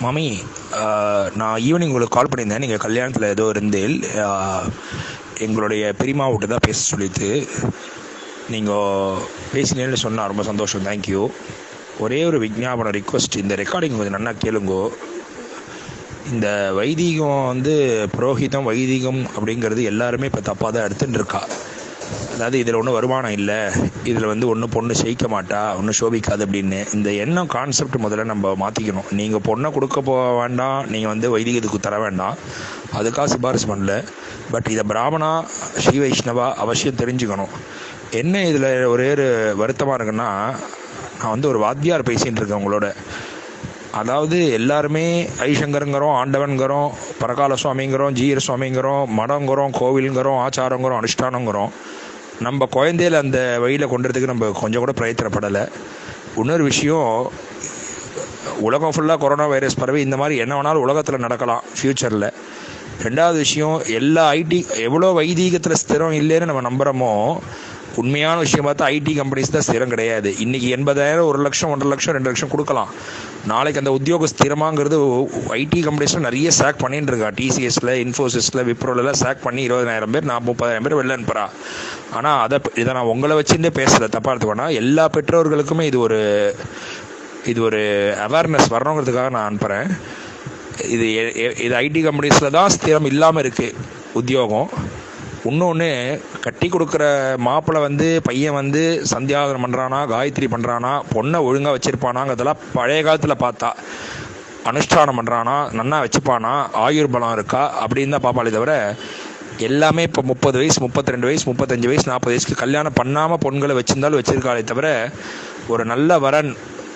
மாமி, நான் ஈவினிங் உங்களுக்கு கால் பண்ணியிருந்தேன். நீங்கள் கல்யாணத்தில் ஏதோ இருந்தேன். எங்களுடைய பெரியம்மா விட்டு தான் பேச சொல்லிட்டு நீங்கள் பேசினேன்னு சொன்னால் ரொம்ப சந்தோஷம். தேங்க்யூ. ஒரே ஒரு விஞ்ஞாபனம் ரிக்வஸ்ட், இந்த ரெக்கார்டிங் கொஞ்சம் நல்லா கேளுங்கோ. இந்த வைதீகம் புரோஹிதம் வைதீகம் அப்படிங்கிறது எல்லாருமே இப்போ தப்பாக தான் எடுத்துகிட்டு இருக்கா. அதாவது இதில் ஒன்றும் வருமானம் இல்லை, இதில் ஒன்றும் பொண்ணு ஜெயிக்க மாட்டா, ஒன்றும் சோபிக்காது அப்படின்னு இந்த எண்ணம் கான்செப்ட் முதல்ல நம்ம மாற்றிக்கணும். நீங்கள் பொண்ணை கொடுக்க போக வேண்டாம், நீங்கள் வைதிகத்துக்கு தர வேண்டாம், அதுக்காக சிபாரிசு பண்ணல. பட் இதை பிராமணா ஸ்ரீ வைஷ்ணவா அவசியம் தெரிஞ்சுக்கணும். என்ன இதில் ஒரே ஒரு வருத்தமாக இருக்குன்னா, நான் ஒரு வாத்தியார் பேசிகிட்டு இருக்கேன் உங்களோட. அதாவது எல்லாருமே ஐசங்கருங்கிறோம், ஆண்டவன்கிறோம், பரகால சுவாமிங்கிறோம், ஜீர சுவாமிங்கிறோம், மடங்கிறோம், கோவிலுங்கிறோம், ஆச்சாரங்கிறோம், அனுஷ்டானங்கிறோம். நம்ம குழந்தையில அந்த வழியில் கொண்டுறதுக்கு நம்ம கொஞ்சம் கூட பிரயத்தனப்படலை. இன்னொரு விஷயம், உலகம் ஃபுல்லாக கொரோனா வைரஸ் பரவி இந்த மாதிரி என்ன வேணாலும் உலகத்தில் நடக்கலாம் ஃப்யூச்சரில். ரெண்டாவது விஷயம், எல்லா எவ்வளோ வைதீகத்தில் ஸ்திரம் இல்லைன்னு நம்ம நம்புகிறோமோ, உண்மையான விஷயம் பார்த்தா ஐடி கம்பெனிஸ் தான் ஸ்திரம் கிடையாது. இன்றைக்கி 80,000, 1 லட்சம், 1.5 லட்சம், 2 லட்சம் கொடுக்கலாம். நாளைக்கு அந்த உத்தியோக ஸ்திரமாங்கிறது ஐடி கம்பெனிஸில் நிறைய சேக் பண்ணிட்டு இருக்கா. டிசிஎஸில், இன்ஃபோசிஸில், விப்ரோலெலாம் சேக் பண்ணி 20,000 பேர், 30,000 பேர் வெளில அனுப்புகிறா. ஆனால் இதை நான் உங்களை வச்சுட்டே பேசலை, தப்பாக எடுத்துக்கோனா. எல்லா பெற்றோர்களுக்குமே இது ஒரு அவேர்னஸ் வரணுங்கிறதுக்காக நான் அனுப்புகிறேன். இது ஐடி கம்பெனிஸில் தான் ஸ்திரம் இல்லாமல் இருக்குது உத்தியோகம். இன்னொன்று, கட்டி கொடுக்குற மாப்பிள்ளை பையன் சந்தியாவதனம் பண்ணுறானா, காயத்ரி பண்ணுறானா, பொண்ணை ஒழுங்காக வச்சுருப்பானாங்கிறதெல்லாம் பழைய காலத்தில் பார்த்தா. அனுஷ்டானம் பண்ணுறானா, நன்னா வச்சுப்பானா, ஆயுர் பலம் இருக்கா அப்படின்னு தான் பார்ப்பாளே தவிர, எல்லாமே இப்போ 30 வயசு, 32 வயசு, 35 வயசு, 40 வயசுக்கு கல்யாணம் பண்ணாமல் பொண்களை வச்சுருந்தாலும் வச்சுருக்காளே தவிர, ஒரு நல்ல வரன்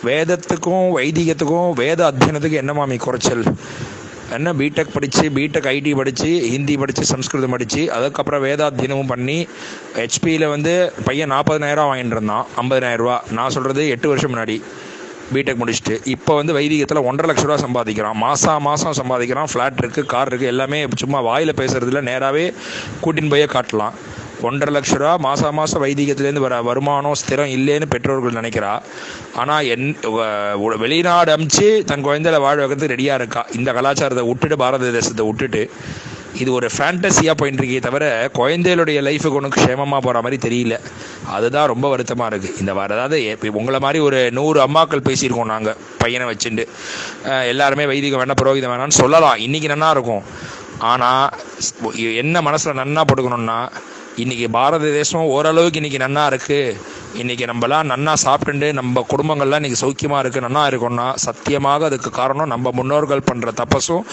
வேதத்துக்கும் வைதிகத்துக்கும் வேத அத்தியனத்துக்கும் என்ன மாமி குறைச்சல்? என்ன பிடெக் படித்து, பிடெக் ஐடி படித்து, ஹிந்தி படித்து, சம்ஸ்கிருதம் படித்து, அதுக்கப்புறம் வேதாத்தியனமும் பண்ணி ஹெச்பியில் பையன் 40,000 வாங்கிட்டு இருந்தான், 50,000 ரூபா. நான் சொல்கிறது 8 வருஷம் முன்னாடி பிடெக் முடிச்சுட்டு. இப்போ வைதிகத்தில் 1.5 லட்ச ரூபா சம்பாதிக்கிறான். மாதம் சம்பாதிக்கிறான். ஃப்ளாட் இருக்குது, கார் இருக்குது, எல்லாமே சும்மா வாயில் பேசுறதுல நேராகவே கூட்டின்னு போயே காட்டலாம். 1.5 லட்ச ரூபா மாதம் வைதிகத்துலேருந்து வர வருமானம் ஸ்திரம் இல்லைன்னு பெற்றோர்கள் நினைக்கிறா. ஆனால் வெளிநாடு அமிச்சு தன் குழந்தையில வாழ வைக்கிறதுக்கு ரெடியாக இருக்கா. இந்த கலாச்சாரத்தை விட்டுட்டு, பாரத தேசத்தை விட்டுட்டு, இது ஒரு ஃபேண்டஸியாக போயிட்டு இருக்கே தவிர குழந்தைகளுடைய லைஃபுக்கு ஒன்று க்ஷேமமாக போகிற மாதிரி தெரியல. அதுதான் ரொம்ப வருத்தமாக இருக்குது. அதாவது உங்களை மாதிரி ஒரு 100 அம்மாக்கள் பேசியிருக்கோம் நாங்கள் பையனை வச்சுட்டு. எல்லாருமே வைதிகம் வேண்டாம், புரோகிதம் வேணான்னு சொல்லலாம், இன்றைக்கி நன்னா இருக்கும். ஆனால் என்ன மனசில் நன்னா போட்டுக்கணும்னா, இன்றைக்கி பாரத தேசம் ஓரளவுக்கு இன்றைக்கி நன்னா இருக்குது, இன்றைக்கி நம்மலாம் நன்னா சாப்பிட்டுட்டு நம்ம குடும்பங்கள்லாம் இன்றைக்கி சௌக்கியமாக இருக்குது, நன்னா இருக்குன்னா சத்தியமாக அதுக்கு காரணம் நம்ம முன்னோர்கள் பண்ணுற தபஸும்,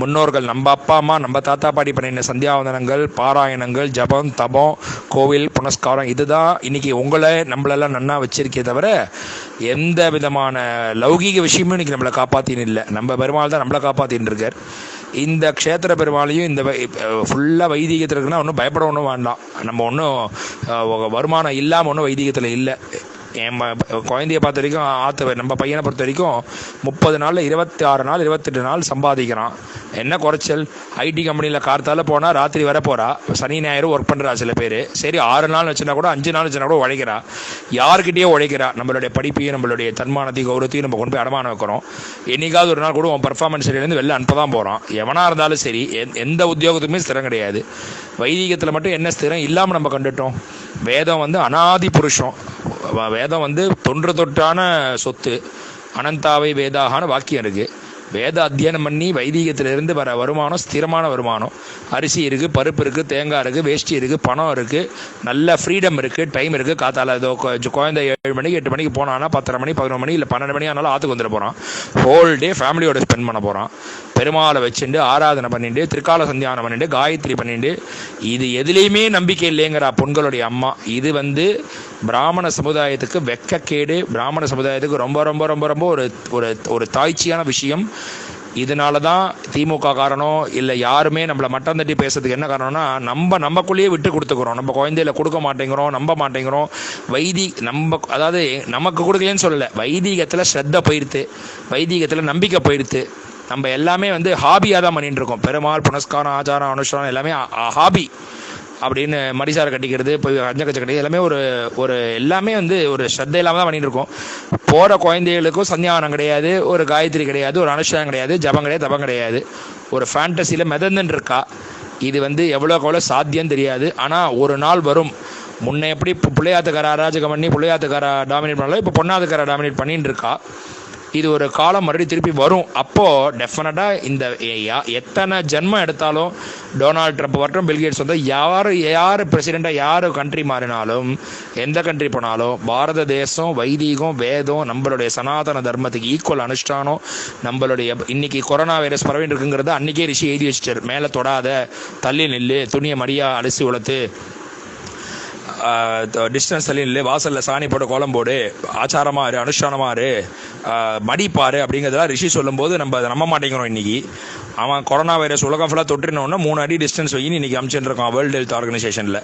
முன்னோர்கள் நம்ம அப்பா அம்மா, நம்ம தாத்தா பாட்டி பண்ணின சந்தியாவந்தனங்கள், பாராயணங்கள், ஜபம், தபம், கோவில் புனஸ்காரம். இதுதான் இன்றைக்கி நம்மளெல்லாம் நன்னா வச்சிருக்கே தவிர எந்த விதமான லௌகீக விஷயமும் இன்றைக்கி நம்மளை காப்பாற்றின்னு இல்லை. நம்ம பெருமாள் தான் நம்மளை காப்பாற்றின்னு இருக்கார். இந்த க்ஷேத்திர பெருமாளையும் இந்த ஃபுல்லாக வைதிகத்தில் இருக்குன்னா ஒன்றும் பயப்பட ஒன்றும் வேண்டாம். நம்ம ஒன்றும் வருமானம் இல்லாமல் ஒன்றும் வைதிகத்தில் இல்லை. என் குழந்தைய பார்த்த வரைக்கும் நம்ம பையனை பொறுத்த வரைக்கும் 30 நாளில் 26 நாள் 28 நாள் சம்பாதிக்கிறான். என்ன குறைச்சல்? ஐடி கம்பெனியில் கார்த்தால போனால் ராத்திரி வர போகிறா, சனி ஞாயிறு ஒர்க் பண்ணுறா சில பேர். சரி, 6 நாள் வச்சுனா கூட 5 நாள் வச்சுனா கூட உழைக்கிறா. யாருக்கிட்டேயோ உழைக்கிறா. நம்மளுடைய படிப்பையும் நம்மளுடைய தன்மானத்தையும் கௌரவத்தையும் நம்ம கொண்டு போய் அடமானம் வைக்கிறோம். என்னைக்காவது ஒரு நாள் கூட உன் பர்ஃபார்மன்ஸ் சரியிலேருந்து வெளில அனுப்ப தான் போகிறான். எவனாக இருந்தாலும் சரி, எந்த உத்தியோகத்துக்குமே ஸ்திரம் கிடையாது. வைதிகத்தில் மட்டும் என்ன ஸ்திரம் இல்லாமல் நம்ம கண்டுட்டோம்? வேதம் அனாதி புருஷம். வேதம் தொன்று தொட்டான சொத்து. அனந்தாவை வேதாகான வாக்கியம் இருக்குது. வேத அத்தியனம் பண்ணி வைதீகத்திலிருந்து வர வருமானம் ஸ்திரமான வருமானம். அரிசி இருக்குது, பருப்பு இருக்குது, தேங்காய் இருக்குது, வேஷ்டி இருக்குது, பணம் இருக்குது, நல்ல ஃப்ரீடம் இருக்குது, டைம் இருக்குது. காத்தால ஏதோ குழந்தை 7 மணிக்கு 8 மணிக்கு போனான்னா 10:30 மணி 11 மணி இல்லை 12 மணி ஆனாலும் ஆற்றுக்கு வந்துட போகிறான். ஹோல் டே ஃபேமிலியோட ஸ்பெண்ட் பண்ண போகிறான். பெருமாளை வச்சுட்டு ஆராதனை பண்ணிட்டு, திரிகால சந்தியானம் பண்ணிட்டு, காயத்ரி பண்ணிட்டு, இது எதுலேயுமே நம்பிக்கை இல்லைங்கிற பொண்களுடைய அம்மா. இது பிராமண சமுதாயத்துக்கு வெக்கக்கேடு. பிராமண சமுதாயத்துக்கு ரொம்ப ரொம்ப ரொம்ப ரொம்ப ஒரு தாய்ச்சியான விஷயம். இதனால தான் திமுக காரணம் இல்லை யாருமே நம்மளை மட்டம் தட்டி பேசுறதுக்கு என்ன காரணம்னா, நமக்குள்ளேயே விட்டு கொடுத்துக்கிறோம். நம்ம குழந்தையில கொடுக்க மாட்டேங்கிறோம், நம்ப மாட்டேங்கிறோம். அதாவது நமக்கு கொடுக்கலன்னு சொல்லலை, வைதீகத்தில் ஸ்ரத்த போயிடுத்து, வைதீகத்தில் நம்பிக்கை போயிடுத்து. நம்ம எல்லாமே ஹாபியாக தான் பண்ணிட்டு இருக்கோம். பெருமாள் புனஸ்காரம், ஆச்சாரம், அனுஷ்டானம் எல்லாமே ஹாபி. அப்படின்னு மடிசாரை கட்டிக்கிறது, இப்போ அஞ்சக்கச்சை கட்டி எல்லாமே ஒரு எல்லாமே வந்து ஒரு ஸ்ரத்தை இல்லாமல் தான் பண்ணிட்டு இருக்கோம். போகிற குழந்தைகளுக்கும் சந்தியாவனம் கிடையாது, ஒரு காயத்ரி கிடையாது, ஒரு அனுஷ்டானம் கிடையாது, ஜபம் கிடையாது, தபம் கிடையாது. ஒரு ஃபேண்டசியில் மிதந்துன்னு இருக்கா. இது வந்து எவ்வளோக்கு எவ்வளோ சாத்தியம் தெரியாது. ஆனால் ஒரு நாள் வரும். முன்ன எப்படி இப்போ பிள்ளையாத்துக்கார அராஜகம் பண்ணி பிள்ளையாத்துக்கார டாமினேட் பண்ணலாம், இப்போ பொண்ணாத்துக்கார டாமினேட் பண்ணிட்டு இருக்கா. இது ஒரு காலம் மறுபடியும் திருப்பி வரும். அப்போது டெஃபினட்டாக இந்த எத்தனை ஜென்மம் எடுத்தாலும் டொனால்ட் ட்ரம்ப் வரட்டும், பில்கேட்ஸ் வந்து யார் பிரசிடெண்ட்டாக யார் கண்ட்ரி மாறினாலும், எந்த கண்ட்ரி போனாலும் பாரத தேசம் வைதீகம் வேதம் நம்மளுடைய சனாதன தர்மத்துக்கு ஈக்குவல் அனுஷ்டானம். நம்மளுடைய இன்னைக்கு கொரோனா வைரஸ் பரவிட்டு இருக்குங்கிறத அன்றைக்கே ரிஷி எழுதி வச்சிட்டார். மேலே தொடாத, தள்ளி நில்லு, துணியை மடியா அலசி உளத்து, டிஸ்டன்ஸ் தள்ளி இல்லை, வாசலில் சாணி போட்டு கோலம் போடு, ஆச்சாரமாக இரு, அனுஷ்டானமாக இரு, மடிப்பாரு அப்படிங்கிறதெல்லாம் ரிஷி சொல்லும்போது நம்ம அதை நம்ப மாட்டேங்கிறோம். இன்றைக்கி அவன் கொரோனா வைரஸ் உலகம் ஃபுல்லாக தொற்றினோன்னா 3 அடி டிஸ்டன்ஸ் வைன்னு இன்றைக்கி அனுப்பிச்சுட்டு இருக்கான் வேர்ல்டு ஹெல்த் ஆர்கனைசேஷனில்.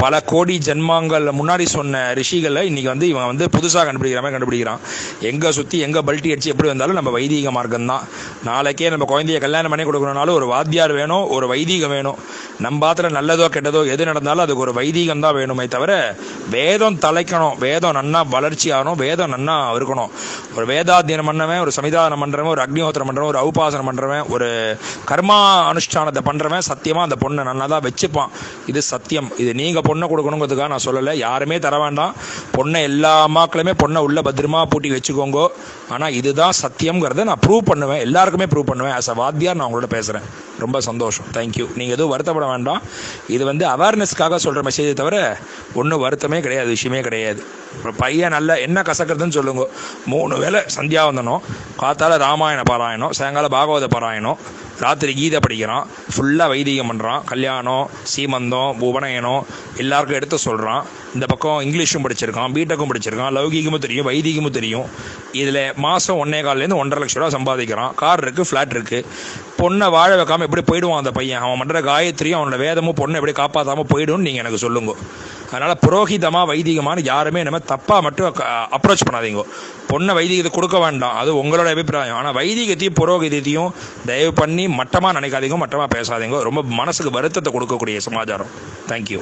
பல கோடி ஜென்மாங்கள் முன்னாடி சொன்ன ரிஷிகளை இன்றைக்கி வந்து இவன் வந்து புதுசாக கண்டுபிடிக்கிற மாதிரி கண்டுபிடிக்கிறான். எங்கே சுற்றி எங்கே பல்ட்டி அடிச்சு எப்படி வந்தாலும் நம்ம வைதீக மார்க்கம் தான். நாளைக்கே நம்ம குழந்தைய கல்யாணம் பண்ணி கொடுக்கணுனாலும் ஒரு வாத்தியார் வேணும், ஒரு வைதீகம் வேணும். நம்ம பாத்திர நல்லதோ கெட்டதோ எது நடந்தாலும் அதுக்கு ஒரு வைதீகம் தான் வேணுமே தவிர வேதம் தலைக்கணும், வேதம் நன்னா வளர்ச்சி ஆகணும், வேதம் நன்னா இருக்கணும். ஒரு வேதாத்தியனம் பண்ணவன், ஒரு சமிதானம் பண்ணுறவன், ஒரு அக்னிஹோத்திரம் பண்ணுறவன், ஒரு உபாசனம் பண்ணுறவன், ஒரு கர்மா அனுஷ்டானத்தை பண்ணுறவன் சத்தியமாக அந்த பொண்ணை நன்னா தான் வச்சுப்பான். இது சத்தியம். இது நீங்கள் பொண்ணை கொடுக்கணுங்கிறதுக்காக நான் சொல்லலை. யாருமே தர வேண்டாம். பொண்ணை எல்லா அம்மாக்களுமே பொண்ணை உள்ள பத்திரமா பூட்டி வச்சுக்கோங்க. ஆனால் இதுதான் சத்தியம்ங்கிறத நான் ப்ரூவ் பண்ணுவேன், எல்லாருக்குமே ப்ரூவ் பண்ணுவேன். ஆஸ் அ வாத்தியார் நான் உங்களோட பேசுகிறேன். ரொம்ப சந்தோஷம். தேங்க்யூ. நீங்கள் எதுவும் வருத்தப்பட வேண்டாம். இது வந்து அவேர்னஸ்க்காக சொல்கிற மெசேஜை தவிர ஒன்றும் வருத்தமே கிடையாது, விஷயமே கிடையாது. பையன் நல்ல என்ன கசக்கிறதுன்னு சொல்லுங்க. 3 வேளை சந்தியாவந்தனம், காத்தால ராமாயண பாராயணம், சாயங்காலம் பாகவத பாராயணம், ராத்திரி கீதை படிக்கிறான், ஃபுல்லாக வைதிகம் பண்ணுறான், கல்யாணம், சீமந்தம், உபநயனம் எல்லாருக்கும் எடுத்து சொல்கிறான். இந்த பக்கம் இங்கிலீஷும் படிச்சிருக்கான், பிடெக்கும் படிச்சிருக்கான், லௌகீகமும் தெரியும், வைதிகமும் தெரியும். இதில் மாதம் 1.25 1.5 லட்ச ரூபா சம்பாதிக்கிறான். கார் இருக்குது, ஃப்ளாட் இருக்குது. பொண்ணை வாழ வைக்காமல் எப்படி போயிடுவான் அந்த பையன்? அவன் பண்ணுற காயத்ரியும் அவனோட வேதமும் பொண்ணை எப்படி காப்பாற்றாமல் போயிடும்னு நீங்கள் எனக்கு சொல்லுங்க. அதனால் புரோகிதமாக வைதிகமான யாருமே நம்ம தப்பாக மட்டும் அப்ரோச் பண்ணாதீங்க. பொண்ணை வைதிகத்தை கொடுக்க வேண்டாம், அது உங்களோட அபிப்பிராயம். ஆனால் வைதிகத்தையும் புரோகிதத்தையும் தயவு பண்ணி மட்டமாக நினைக்காதீங்க, மட்டமாக பேசாதீங்க. ரொம்ப மனசுக்கு வருத்தத்தை கொடுக்கக்கூடிய சமாச்சாரம். தேங்க்யூ.